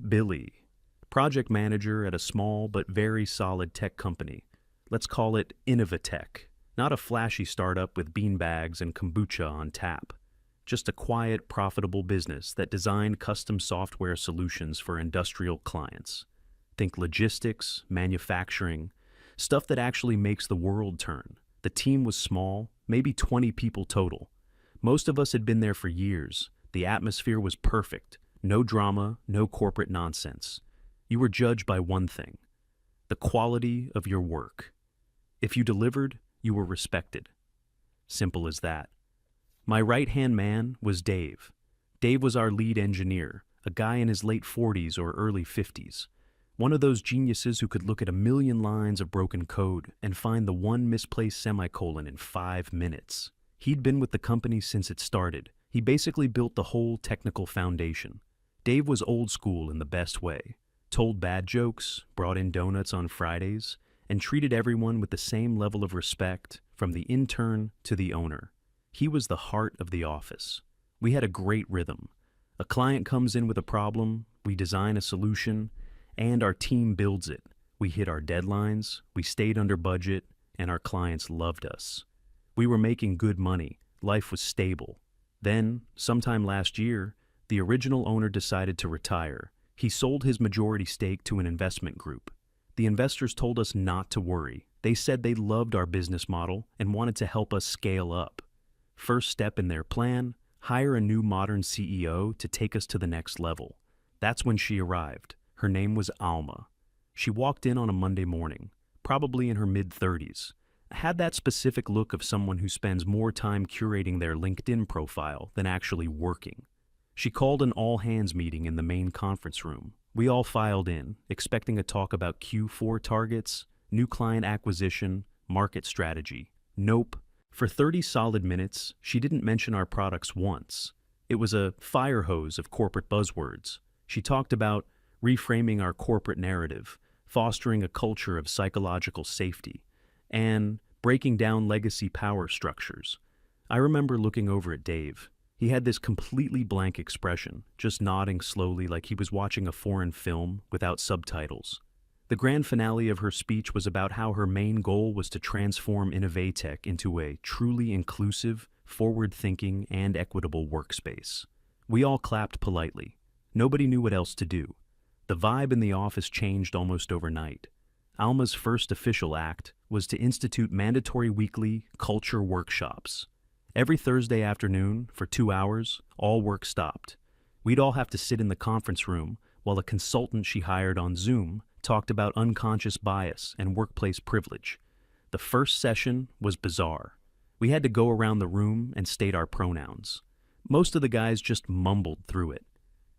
Billy, project manager at a small but very solid tech company. Let's call it Innovatech, not a flashy startup with beanbags and kombucha on tap. Just a quiet, profitable business that designed custom software solutions for industrial clients. Think logistics, manufacturing, stuff that actually makes the world turn. The team was small, maybe 20 people total. Most of us had been there for years. The atmosphere was perfect. No drama, no corporate nonsense. You were judged by one thing: the quality of your work. If you delivered, you were respected. Simple as that. My right-hand man was Dave. Dave was our lead engineer, a guy in his late 40s or early 50s. One of those geniuses who could look at a million lines of broken code and find the one misplaced semicolon in 5 minutes. He'd been with the company since it started. He basically built the whole technical foundation. Dave was old school in the best way. Told bad jokes, brought in donuts on Fridays, and treated everyone with the same level of respect, from the intern to the owner. He was the heart of the office. We had a great rhythm. A client comes in with a problem, we design a solution, and our team builds it. We hit our deadlines, we stayed under budget, and our clients loved us. We were making good money, life was stable. Then, sometime last year, the original owner decided to retire. He sold his majority stake to an investment group. The investors told us not to worry. They said they loved our business model and wanted to help us scale up. First step in their plan: hire a new modern CEO to take us to the next level. That's when she arrived. Her name was Alma. She walked in on a Monday morning, probably in her mid-30s. Had that specific look of someone who spends more time curating their LinkedIn profile than actually working. She called an all-hands meeting in the main conference room. We all filed in, expecting a talk about Q4 targets, new client acquisition, market strategy. Nope. For 30 solid minutes, she didn't mention our products once. It was a fire hose of corporate buzzwords. She talked about reframing our corporate narrative, fostering a culture of psychological safety, and breaking down legacy power structures. I remember looking over at Dave. He had this completely blank expression, just nodding slowly like he was watching a foreign film without subtitles. The grand finale of her speech was about how her main goal was to transform Innovatech into a truly inclusive, forward-thinking, and equitable workspace. We all clapped politely. Nobody knew what else to do. The vibe in the office changed almost overnight. Alma's first official act was to institute mandatory weekly culture workshops. Every Thursday afternoon, for 2 hours, all work stopped. We'd all have to sit in the conference room while a consultant she hired on Zoom talked about unconscious bias and workplace privilege. The first session was bizarre. We had to go around the room and state our pronouns. Most of the guys just mumbled through it.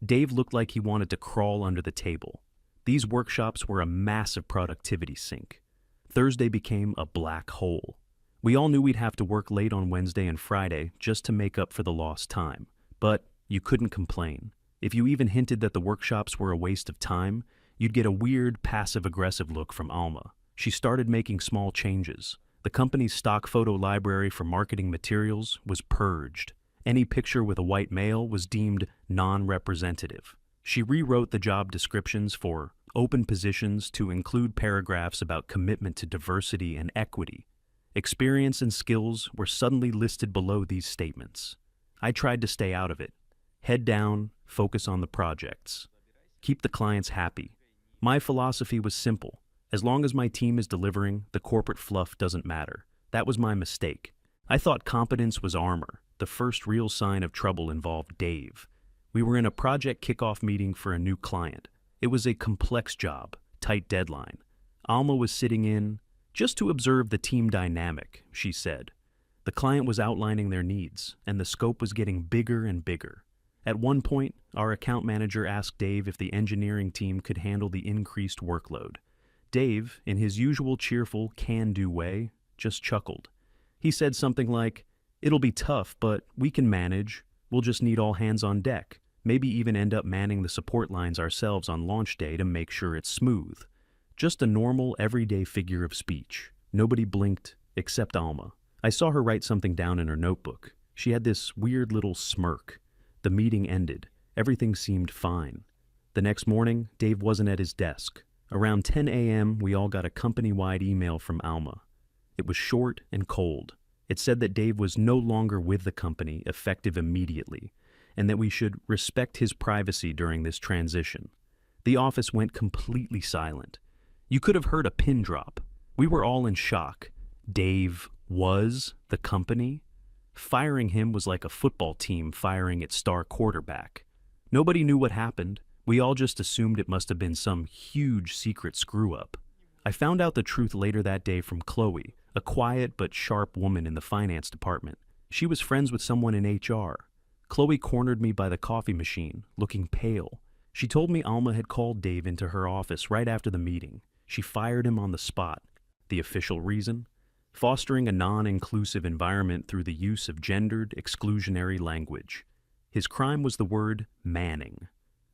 Dave looked like he wanted to crawl under the table. These workshops were a massive productivity sink. Thursday became a black hole. We all knew we'd have to work late on Wednesday and Friday just to make up for the lost time. But you couldn't complain. If you even hinted that the workshops were a waste of time, you'd get a weird, passive-aggressive look from Alma. She started making small changes. The company's stock photo library for marketing materials was purged. Any picture with a white male was deemed non-representative. She rewrote the job descriptions for open positions to include paragraphs about commitment to diversity and equity. Experience and skills were suddenly listed below these statements. I tried to stay out of it. Head down, focus on the projects. Keep the clients happy. My philosophy was simple. As long as my team is delivering, the corporate fluff doesn't matter. That was my mistake. I thought competence was armor. The first real sign of trouble involved Dave. We were in a project kickoff meeting for a new client. It was a complex job, tight deadline. Alma was sitting in just to observe the team dynamic, she said. The client was outlining their needs, and the scope was getting bigger and bigger. At one point, our account manager asked Dave if the engineering team could handle the increased workload. Dave, in his usual cheerful, can-do way, just chuckled. He said something like, "It'll be tough, but we can manage. We'll just need all hands on deck. Maybe even end up manning the support lines ourselves on launch day to make sure it's smooth." Just a normal, everyday figure of speech. Nobody blinked, except Alma. I saw her write something down in her notebook. She had this weird little smirk. The meeting ended. Everything seemed fine. The next morning, Dave wasn't at his desk. Around 10 a.m., we all got a company-wide email from Alma. It was short and cold. It said that Dave was no longer with the company, effective immediately, and that we should respect his privacy during this transition. The office went completely silent. You could have heard a pin drop. We were all in shock. Dave was the company? Firing him was like a football team firing its star quarterback. Nobody knew what happened. We all just assumed it must have been some huge secret screw-up. I found out the truth later that day from Chloe, a quiet but sharp woman in the finance department. She was friends with someone in HR. Chloe cornered me by the coffee machine, looking pale. She told me Alma had called Dave into her office right after the meeting. She fired him on the spot. The official reason? Fostering a non-inclusive environment through the use of gendered, exclusionary language. His crime was the word manning.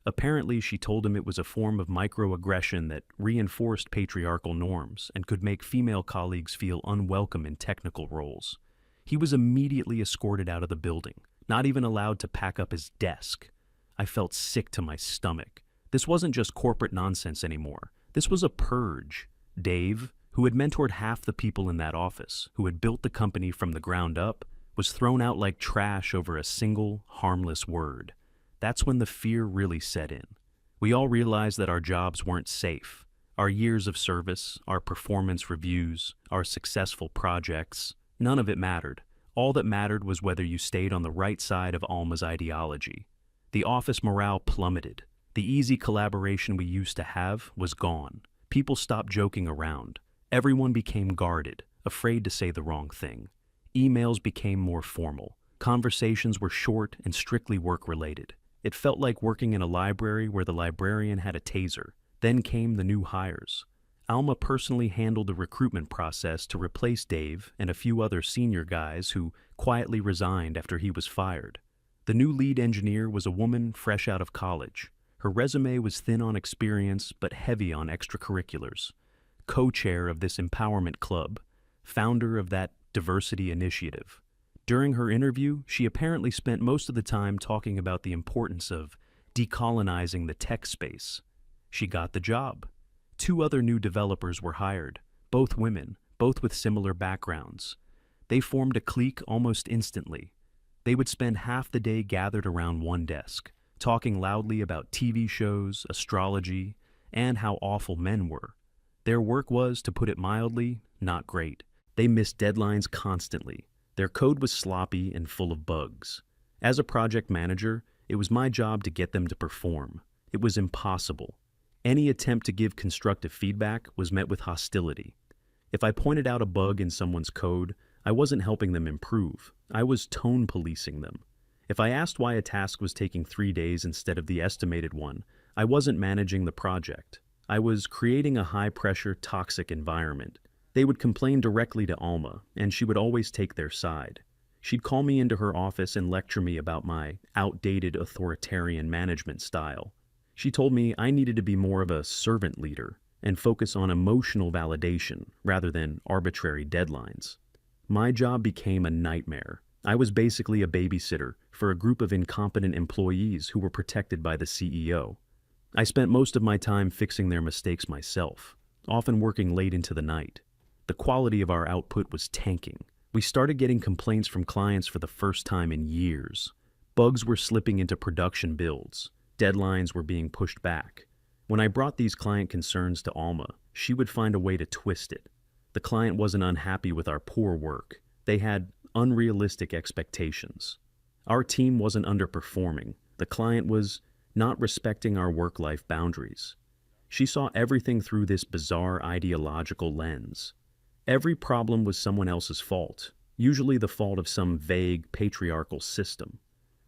Apparently, she told him it was a form of microaggression that reinforced patriarchal norms and could make female colleagues feel unwelcome in technical roles. He was immediately escorted out of the building, not even allowed to pack up his desk. I felt sick to my stomach. This wasn't just corporate nonsense anymore. This was a purge. Dave, who had mentored half the people in that office, who had built the company from the ground up, was thrown out like trash over a single, harmless word. That's when the fear really set in. We all realized that our jobs weren't safe. Our years of service, our performance reviews, our successful projects, none of it mattered. All that mattered was whether you stayed on the right side of Alma's ideology. The office morale plummeted. The easy collaboration we used to have was gone. People stopped joking around. Everyone became guarded, afraid to say the wrong thing. Emails became more formal. Conversations were short and strictly work-related. It felt like working in a library where the librarian had a taser. Then came the new hires. Alma personally handled the recruitment process to replace Dave and a few other senior guys who quietly resigned after he was fired. The new lead engineer was a woman fresh out of college. Her resume was thin on experience but heavy on extracurriculars. Co-chair of this empowerment club, founder of that diversity initiative. During her interview, she apparently spent most of the time talking about the importance of decolonizing the tech space. She got the job. 2 other new developers were hired, both women, both with similar backgrounds. They formed a clique almost instantly. They would spend half the day gathered around one desk, talking loudly about TV shows, astrology, and how awful men were. Their work was, to put it mildly, not great. They missed deadlines constantly. Their code was sloppy and full of bugs. As a project manager, it was my job to get them to perform. It was impossible. Any attempt to give constructive feedback was met with hostility. If I pointed out a bug in someone's code, I wasn't helping them improve. I was tone policing them. If I asked why a task was taking 3 days instead of the estimated one, I wasn't managing the project. I was creating a high-pressure, toxic environment. They would complain directly to Alma, and she would always take their side. She'd call me into her office and lecture me about my outdated authoritarian management style. She told me I needed to be more of a servant leader and focus on emotional validation rather than arbitrary deadlines. My job became a nightmare. I was basically a babysitter for a group of incompetent employees who were protected by the CEO. I spent most of my time fixing their mistakes myself, often working late into the night. The quality of our output was tanking. We started getting complaints from clients for the first time in years. Bugs were slipping into production builds. Deadlines were being pushed back. When I brought these client concerns to Alma, she would find a way to twist it. The client wasn't unhappy with our poor work. They had unrealistic expectations. Our team wasn't underperforming. The client was not respecting our work-life boundaries. She saw everything through this bizarre ideological lens. Every problem was someone else's fault, usually the fault of some vague patriarchal system.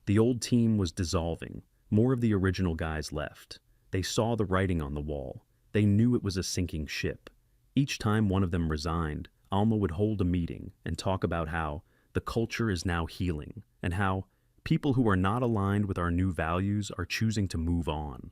The old team was dissolving. More of the original guys left. They saw the writing on the wall. They knew it was a sinking ship. Each time one of them resigned, Alma would hold a meeting and talk about how the culture is now healing and how people who are not aligned with our new values are choosing to move on.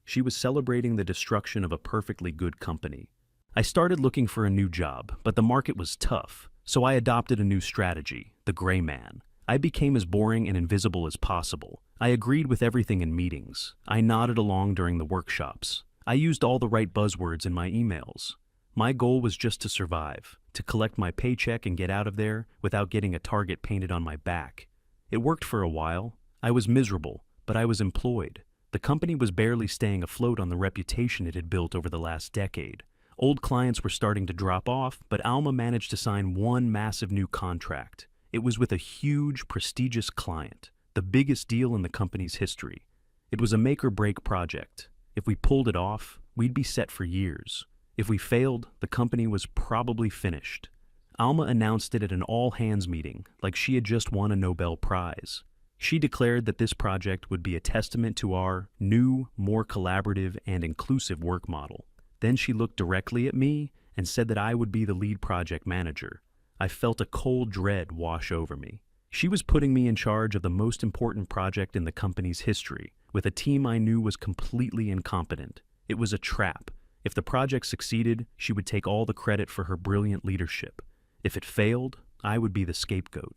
She was celebrating the destruction of a perfectly good company. I started looking for a new job, but the market was tough, so I adopted a new strategy, the gray man. I became as boring and invisible as possible. I agreed with everything in meetings. I nodded along during the workshops. I used all the right buzzwords in my emails. My goal was just to survive, to collect my paycheck and get out of there without getting a target painted on my back. It worked for a while. I was miserable, but I was employed. The company was barely staying afloat on the reputation it had built over the last decade. Old clients were starting to drop off, but Alma managed to sign one massive new contract. It was with a huge, prestigious client, the biggest deal in the company's history. It was a make-or-break project. If we pulled it off, we'd be set for years. If we failed, the company was probably finished. Alma announced it at an all-hands meeting, like she had just won a Nobel Prize. She declared that this project would be a testament to our new, more collaborative and inclusive work model. Then she looked directly at me and said that I would be the lead project manager. I felt a cold dread wash over me. She was putting me in charge of the most important project in the company's history, with a team I knew was completely incompetent. It was a trap. If the project succeeded, she would take all the credit for her brilliant leadership. If it failed, I would be the scapegoat.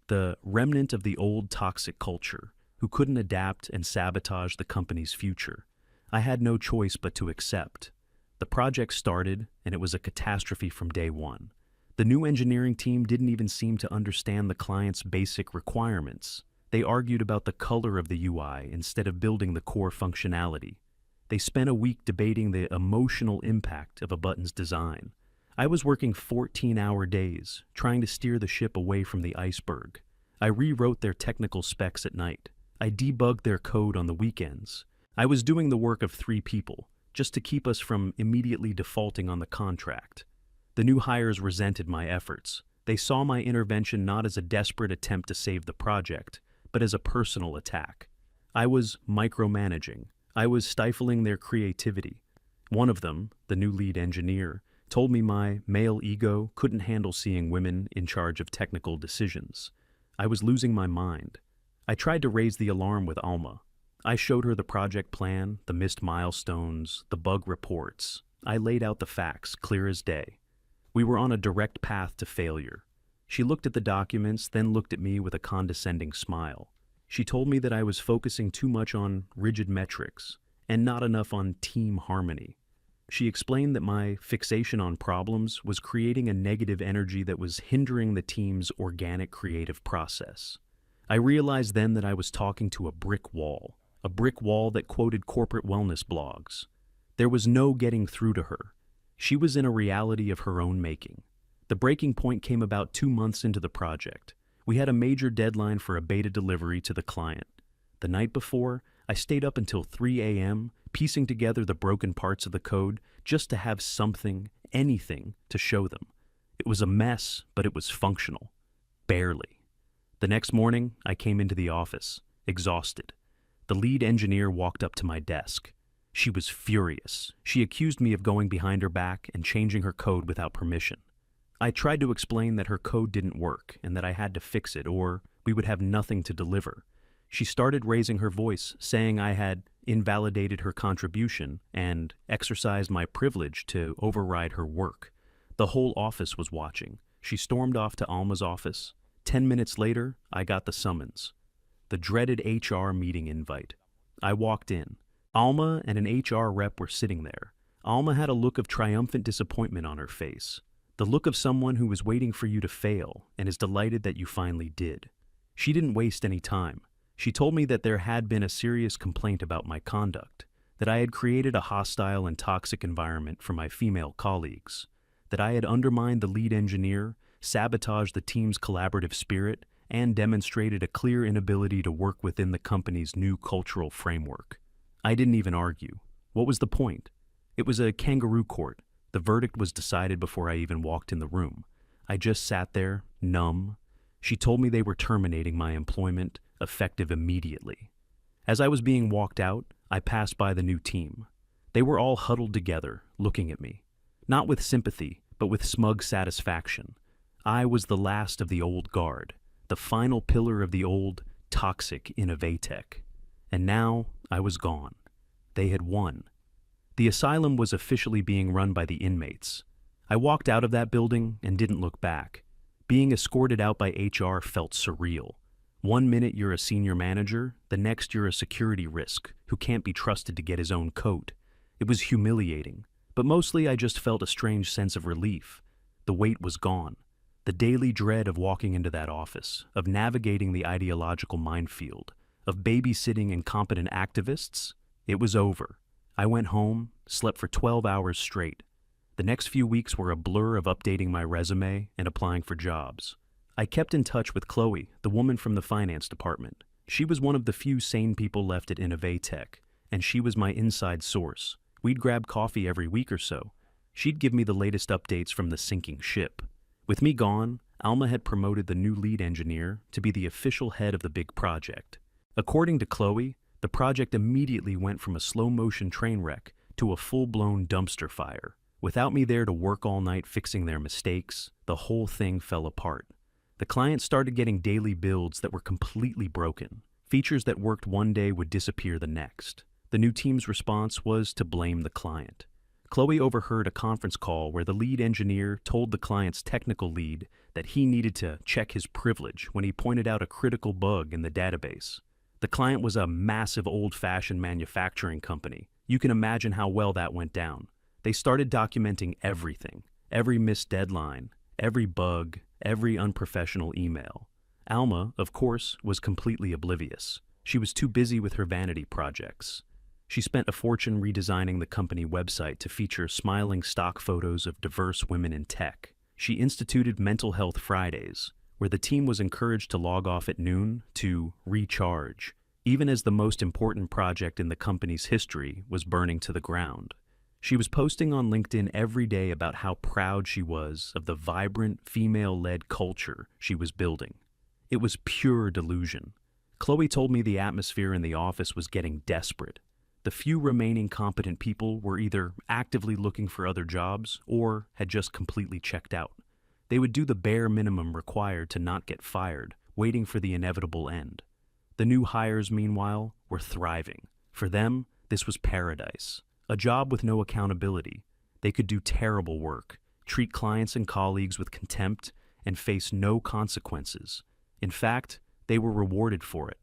The remnant of the old toxic culture, who couldn't adapt and sabotage the company's future. I had no choice but to accept. The project started, and it was a catastrophe from day one. The new engineering team didn't even seem to understand the client's basic requirements. They argued about the color of the UI instead of building the core functionality. They spent a week debating the emotional impact of a button's design. I was working 14-hour days, trying to steer the ship away from the iceberg. I rewrote their technical specs at night. I debugged their code on the weekends. I was doing the work of 3 people, just to keep us from immediately defaulting on the contract. The new hires resented my efforts. They saw my intervention not as a desperate attempt to save the project, but as a personal attack. I was micromanaging. I was stifling their creativity. One of them, the new lead engineer, told me my male ego couldn't handle seeing women in charge of technical decisions. I was losing my mind. I tried to raise the alarm with Alma. I showed her the project plan, the missed milestones, the bug reports. I laid out the facts, clear as day. We were on a direct path to failure. She looked at the documents, then looked at me with a condescending smile. She told me that I was focusing too much on rigid metrics and not enough on team harmony. She explained that my fixation on problems was creating a negative energy that was hindering the team's organic creative process. I realized then that I was talking to a brick wall that quoted corporate wellness blogs. There was no getting through to her. She was in a reality of her own making. The breaking point came about 2 months into the project. We had a major deadline for a beta delivery to the client. The night before, I stayed up until 3 a.m., piecing together the broken parts of the code just to have something, anything, to show them. It was a mess, but it was functional. Barely. The next morning, I came into the office, exhausted. The lead engineer walked up to my desk. She was furious. She accused me of going behind her back and changing her code without permission. I tried to explain that her code didn't work and that I had to fix it or we would have nothing to deliver. She started raising her voice, saying I had invalidated her contribution and exercised my privilege to override her work. The whole office was watching. She stormed off to Alma's office. 10 minutes later, I got the summons. The dreaded HR meeting invite. I walked in. Alma and an HR rep were sitting there. Alma had a look of triumphant disappointment on her face. The look of someone who was waiting for you to fail and is delighted that you finally did. She didn't waste any time. She told me that there had been a serious complaint about my conduct, that I had created a hostile and toxic environment for my female colleagues, that I had undermined the lead engineer, sabotaged the team's collaborative spirit, and demonstrated a clear inability to work within the company's new cultural framework. I didn't even argue. What was the point? It was a kangaroo court. The verdict was decided before I even walked in the room. I just sat there, numb. She told me they were terminating my employment, effective immediately. As I was being walked out, I passed by the new team. They were all huddled together, looking at me. Not with sympathy, but with smug satisfaction. I was the last of the old guard, the final pillar of the old, toxic Innovatech. And now I was gone. They had won. The asylum was officially being run by the inmates. I walked out of that building and didn't look back. Being escorted out by HR felt surreal. One minute you're a senior manager, the next you're a security risk who can't be trusted to get his own coat. It was humiliating, but mostly I just felt a strange sense of relief. The weight was gone. The daily dread of walking into that office, of navigating the ideological minefield, of babysitting incompetent activists, it was over. I went home, slept for 12 hours straight. The next few weeks were a blur of updating my resume and applying for jobs. I kept in touch with Chloe, the woman from the finance department. She was one of the few sane people left at Innovatech, and she was my inside source. We'd grab coffee every week or so. She'd give me the latest updates from the sinking ship. With me gone, Alma had promoted the new lead engineer to be the official head of the big project. According to Chloe, the project immediately went from a slow-motion train wreck to a full-blown dumpster fire. Without me there to work all night fixing their mistakes, the whole thing fell apart. The client started getting daily builds that were completely broken. Features that worked one day would disappear the next. The new team's response was to blame the client. Chloe overheard a conference call where the lead engineer told the client's technical lead that he needed to check his privilege when he pointed out a critical bug in the database. The client was a massive old-fashioned manufacturing company. You can imagine how well that went down. They started documenting everything, every missed deadline, every bug, every unprofessional email. Alma, of course, was completely oblivious. She was too busy with her vanity projects. She spent a fortune redesigning the company website to feature smiling stock photos of diverse women in tech. She instituted Mental Health Fridays, where the team was encouraged to log off at noon to recharge, even as the most important project in the company's history was burning to the ground. She was posting on LinkedIn every day about how proud she was of the vibrant, female-led culture she was building. It was pure delusion. Chloe told me the atmosphere in the office was getting desperate. The few remaining competent people were either actively looking for other jobs or had just completely checked out. They would do the bare minimum required to not get fired, waiting for the inevitable end. The new hires, meanwhile, were thriving. For them, this was paradise. A job with no accountability. They could do terrible work, treat clients and colleagues with contempt, and face no consequences. In fact, they were rewarded for it.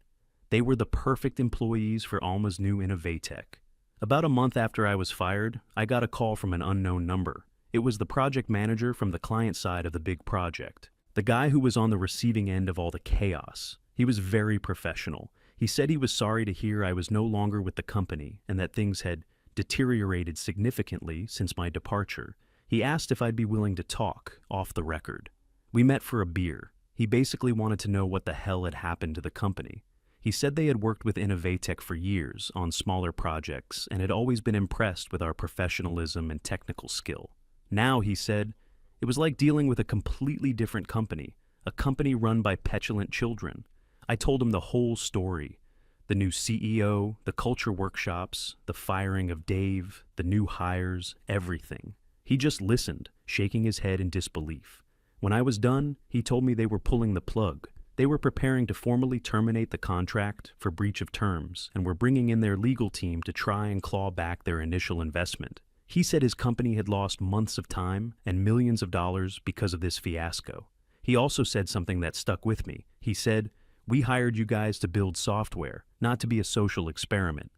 They were the perfect employees for Alma's new Innovatech. About a month after I was fired, I got a call from an unknown number. It was the project manager from the client side of the big project. The guy who was on the receiving end of all the chaos. He was very professional. He said he was sorry to hear I was no longer with the company and that things had deteriorated significantly since my departure. He asked if I'd be willing to talk, off the record. We met for a beer. He basically wanted to know what the hell had happened to the company. He said they had worked with Innovatech for years on smaller projects and had always been impressed with our professionalism and technical skill. Now, he said, it was like dealing with a completely different company, a company run by petulant children. I told him the whole story. The new CEO, the culture workshops, the firing of Dave, the new hires, everything. He just listened, shaking his head in disbelief. When I was done, he told me they were pulling the plug. They were preparing to formally terminate the contract for breach of terms and were bringing in their legal team to try and claw back their initial investment. He said his company had lost months of time and millions of dollars because of this fiasco. He also said something that stuck with me. He said, "We hired you guys to build software, not to be a social experiment."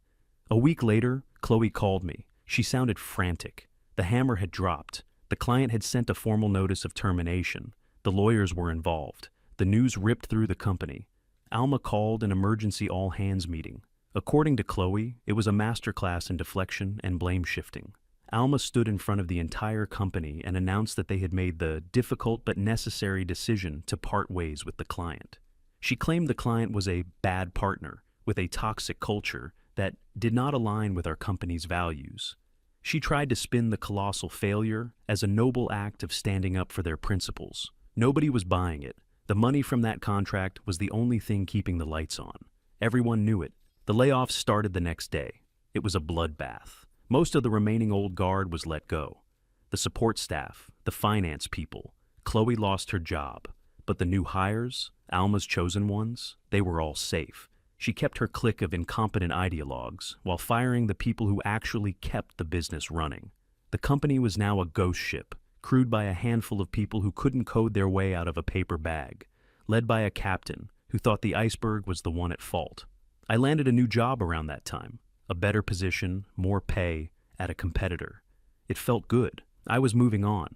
A week later, Chloe called me. She sounded frantic. The hammer had dropped. The client had sent a formal notice of termination. The lawyers were involved. The news ripped through the company. Alma called an emergency all-hands meeting. According to Chloe, it was a masterclass in deflection and blame shifting. Alma stood in front of the entire company and announced that they had made the difficult but necessary decision to part ways with the client. She claimed the client was a bad partner with a toxic culture that did not align with our company's values. She tried to spin the colossal failure as a noble act of standing up for their principles. Nobody was buying it. The money from that contract was the only thing keeping the lights on. Everyone knew it. The layoffs started the next day. It was a bloodbath. Most of the remaining old guard was let go. The support staff, the finance people. Chloe lost her job. But the new hires, Alma's chosen ones, they were all safe. She kept her clique of incompetent ideologues while firing the people who actually kept the business running. The company was now a ghost ship, crewed by a handful of people who couldn't code their way out of a paper bag, led by a captain who thought the iceberg was the one at fault. I landed a new job around that time, a better position, more pay, at a competitor. It felt good. I was moving on.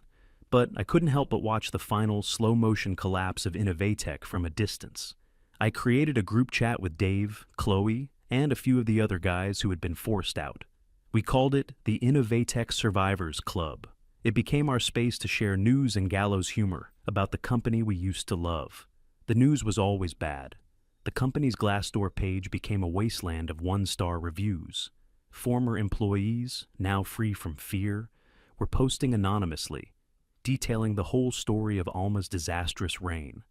But I couldn't help but watch the final slow-motion collapse of Innovatech from a distance. I created a group chat with Dave, Chloe, and a few of the other guys who had been forced out. We called it the Innovatech Survivors Club. It became our space to share news and gallows humor about the company we used to love. The news was always bad. The company's Glassdoor page became a wasteland of one-star reviews. Former employees, now free from fear, were posting anonymously, detailing the whole story of Alma's disastrous reign.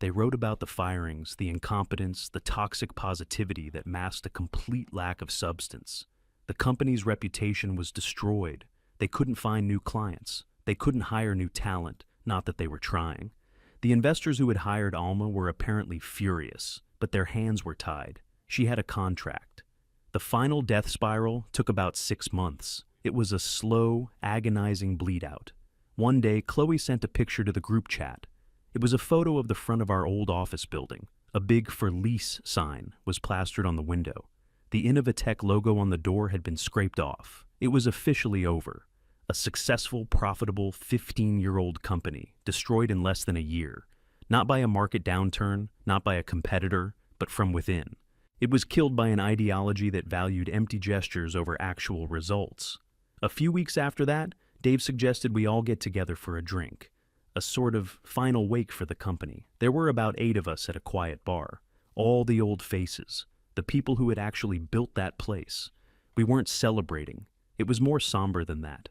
They wrote about the firings, the incompetence, the toxic positivity that masked a complete lack of substance. The company's reputation was destroyed. They couldn't find new clients. They couldn't hire new talent, not that they were trying. The investors who had hired Alma were apparently furious, but their hands were tied. She had a contract. The final death spiral took about 6 months. It was a slow, agonizing bleed-out. One day, Chloe sent a picture to the group chat. It was a photo of the front of our old office building. A big "For Lease" sign was plastered on the window. The Innovatech logo on the door had been scraped off. It was officially over. A successful, profitable 15-year-old company, destroyed in less than a year. Not by a market downturn, not by a competitor, but from within. It was killed by an ideology that valued empty gestures over actual results. A few weeks after that, Dave suggested we all get together for a drink. A sort of final wake for the company. There were about 8 of us at a quiet bar. All the old faces. The people who had actually built that place. We weren't celebrating. It was more somber than that.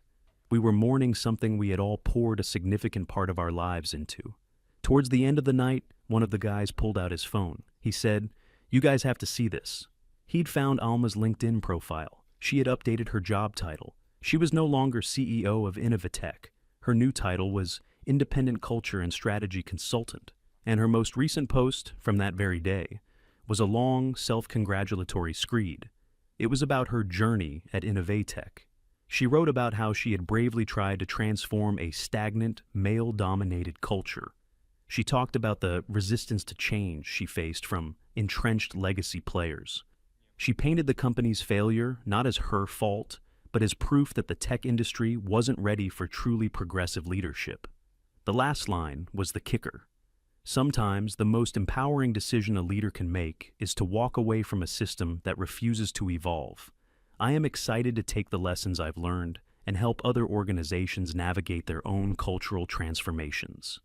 We were mourning something we had all poured a significant part of our lives into. Towards the end of the night, one of the guys pulled out his phone. He said, "You guys have to see this." He'd found Alma's LinkedIn profile. She had updated her job title. She was no longer CEO of Innovatech. Her new title was Independent Culture and Strategy Consultant, and her most recent post from that very day was a long, self-congratulatory screed. It was about her journey at Innovatech. She wrote about how she had bravely tried to transform a stagnant, male-dominated culture. She talked about the resistance to change she faced from entrenched legacy players. She painted the company's failure not as her fault, but as proof that the tech industry wasn't ready for truly progressive leadership. The last line was the kicker. Sometimes the most empowering decision a leader can make is to walk away from a system that refuses to evolve. I am excited to take the lessons I've learned and help other organizations navigate their own cultural transformations.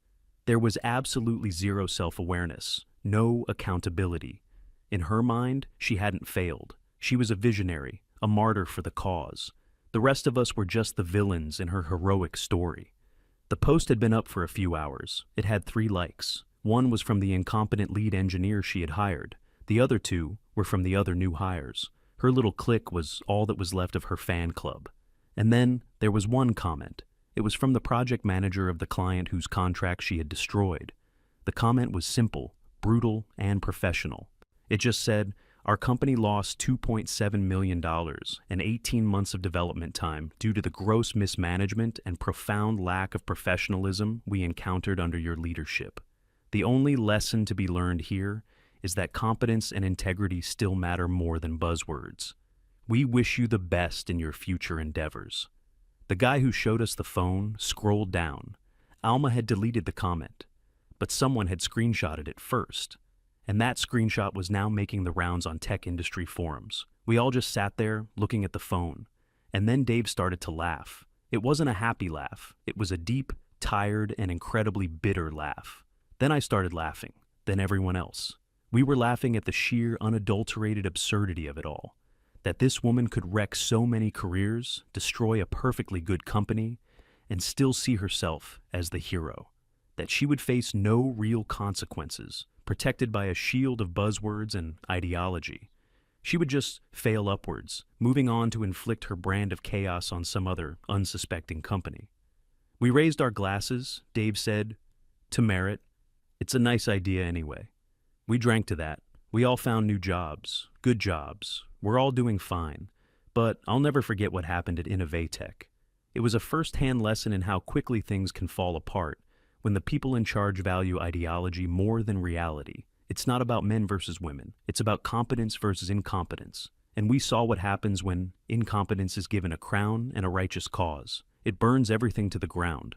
There was absolutely zero self-awareness, no accountability. In her mind, she hadn't failed. She was a visionary, a martyr for the cause. The rest of us were just the villains in her heroic story. The post had been up for a few hours. It had 3 likes. One was from the incompetent lead engineer she had hired. The other 2 were from the other new hires. Her little clique was all that was left of her fan club. And then there was one comment. It was from the project manager of the client whose contract she had destroyed. The comment was simple, brutal, and professional. It just said, "Our company lost $2.7 million and 18 months of development time due to the gross mismanagement and profound lack of professionalism we encountered under your leadership. The only lesson to be learned here is that competence and integrity still matter more than buzzwords. We wish you the best in your future endeavors." The guy who showed us the phone scrolled down. Alma had deleted the comment, but someone had screenshotted it first. And that screenshot was now making the rounds on tech industry forums. We all just sat there, looking at the phone. And then Dave started to laugh. It wasn't a happy laugh. It was a deep, tired, and incredibly bitter laugh. Then I started laughing. Then everyone else. We were laughing at the sheer, unadulterated absurdity of it all. That this woman could wreck so many careers, destroy a perfectly good company, and still see herself as the hero. That she would face no real consequences, protected by a shield of buzzwords and ideology. She would just fail upwards, moving on to inflict her brand of chaos on some other unsuspecting company. We raised our glasses. Dave said, "To merit. It's a nice idea anyway." We drank to that. We all found new jobs, good jobs. We're all doing fine. But I'll never forget what happened at Innovatech. It was a first-hand lesson in how quickly things can fall apart when the people in charge value ideology more than reality. It's not about men versus women. It's about competence versus incompetence. And we saw what happens when incompetence is given a crown and a righteous cause. It burns everything to the ground.